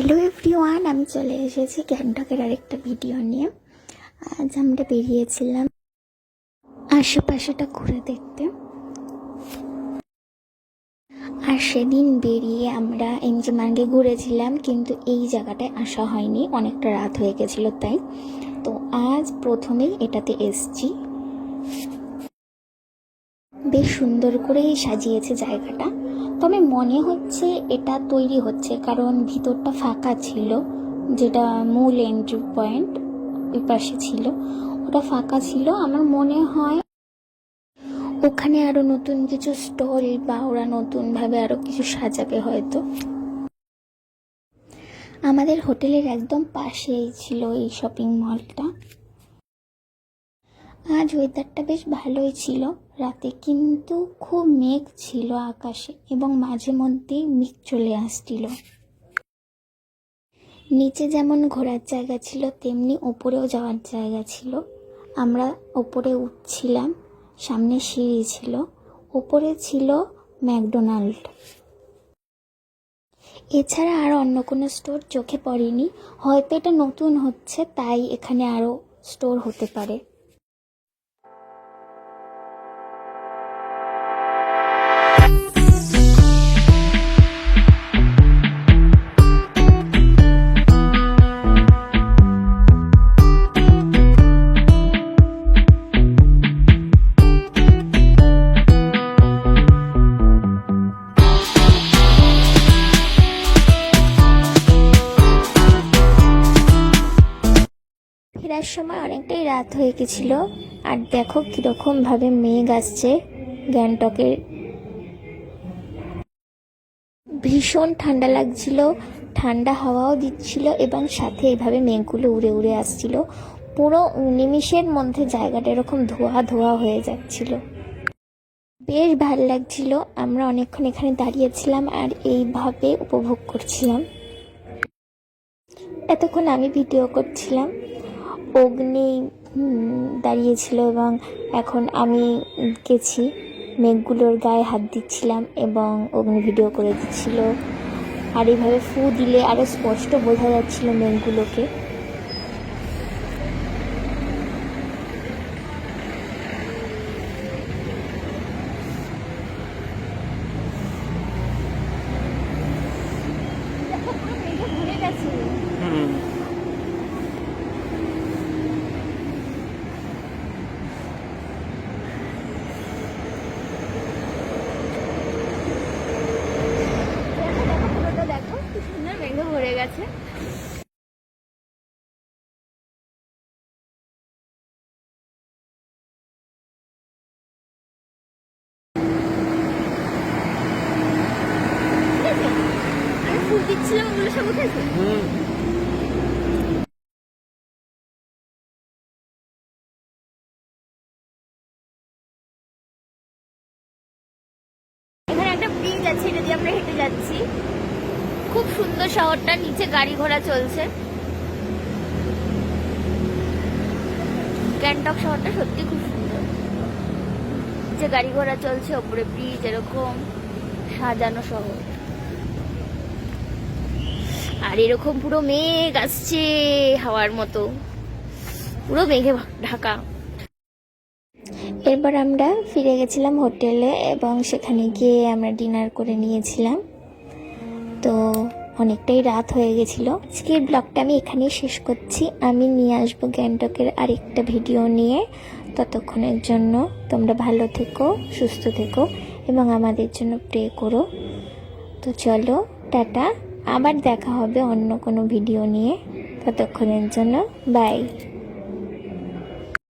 Hello everyone, আমি চলে এসেছি গ্যাংটকের আরেকটা ভিডিও নিয়ে। আজ আমরা বেরিয়েছিলাম আশেপাশেটা ঘুরে দেখতে। আর সেদিন বেরিয়ে আমরা এমজি মার্গে ঘুরেছিলাম, কিন্তু এই জায়গাটায় আসা হয়নি, অনেকটা রাত হয়ে গেছিল তাই। তো আজ প্রথমেই এটাতে এসছি। বেশ সুন্দর করেই সাজিয়েছে জায়গাটা, তবে মনে হচ্ছে এটা তৈরি হচ্ছে, কারণ ভিতরটা ফাঁকা ছিল, যেটা মূল এন্ট্রি পয়েন্ট ওই পাশে ছিল, ওটা ফাঁকা ছিল। আমার মনে হয় ওখানে আরো নতুন কিছু স্টল বা ওরা নতুন ভাবে আরো কিছু সাজাবে হয়তো। আমাদের হোটেলের একদম পাশেই ছিল এই শপিং মলটা। আজ ওয়েদারটা বেশ ভালোই ছিল রাতে, কিন্তু খুব মেঘ ছিল আকাশে এবং মাঝে মধ্যেই মেঘ চলে আসছিল। নিচে যেমন ঘোরার জায়গা ছিল, তেমনি ওপরেও যাওয়ার জায়গা ছিল। আমরা ওপরে উঠছিলাম, সামনে সিঁড়ি ছিল, ওপরে ছিল ম্যাকডোনাল্ড। এছাড়া আর অন্য কোনো স্টোর চোখে পড়েনি, হয়তো এটা নতুন হচ্ছে তাই এখানে আরো স্টোর হতে পারে। ফেরার সময় অনেকটাই রাত হয়ে গেছিল, আর দেখো কিরকম ভাবে মেঘ আসছে গ্যাংটকের। ভীষণ ঠান্ডা লাগছিল, ঠান্ডা হাওয়াও দিচ্ছিল এবং সাথে এইভাবে মেঘগুলো উড়ে উড়ে আসছিল। পুরো নিমিষের মধ্যে জায়গাটা এরকম ধোয়া ধোয়া হয়ে যাচ্ছিল, বেশ ভালো লাগছিল। আমরা অনেকক্ষণ এখানে দাঁড়িয়েছিলাম আর এইভাবে উপভোগ করছিলাম। এতক্ষণ আমি ভিডিও করছিলাম, অগ্নি দাঁড়িয়েছিল এবং এখন আমি গেছি মেঘগুলোর গায়ে হাত দিচ্ছিলাম এবং অগ্নি ভিডিও করে দিচ্ছিল। আর এইভাবে ফু দিলে আরো স্পষ্ট বোঝা যাচ্ছিল মেঘগুলোকে। দেখো কি সুন্দর মেঘে ভরে গেছে। আমি ফুল দিচ্ছিলাম, ওগুলো সব উঠেছে। এখানে একটা ব্রিজ আছে, এটা দিয়ে আমরা হেঁটে যাচ্ছি। খুব সুন্দর শহরটা, নিচে গাড়ি ঘোড়া চলছে। গ্যাংটক শহরটা সত্যি খুব সুন্দর, নিচে গাড়ি ঘোড়া চলছে, ওপরে ব্রিজ, এরকম সাজানো শহর। আর এরকম পুরো মেঘ আসছে হাওয়ার মতো, পুরো মেঘে ঢাকা। এরপর আমরা ফিরে গেছিলাম হোটেলে এবং সেখানে গিয়ে আমরা ডিনার করে নিয়েছিলাম। তো অনেকটাই রাত হয়ে গেছিল। আজকের ব্লগটা আমি এখানেই শেষ করছি। আমি নিয়ে আসবো গ্যাংটকের আরেকটা ভিডিও নিয়ে। ততক্ষণের জন্য তোমরা ভালো থেকো, সুস্থ থেকো এবং আমাদের জন্য প্রে করো। তো চলো, টাটা, আবার দেখা হবে অন্য কোনো ভিডিও নিয়ে। ততক্ষণের জন্য বাই।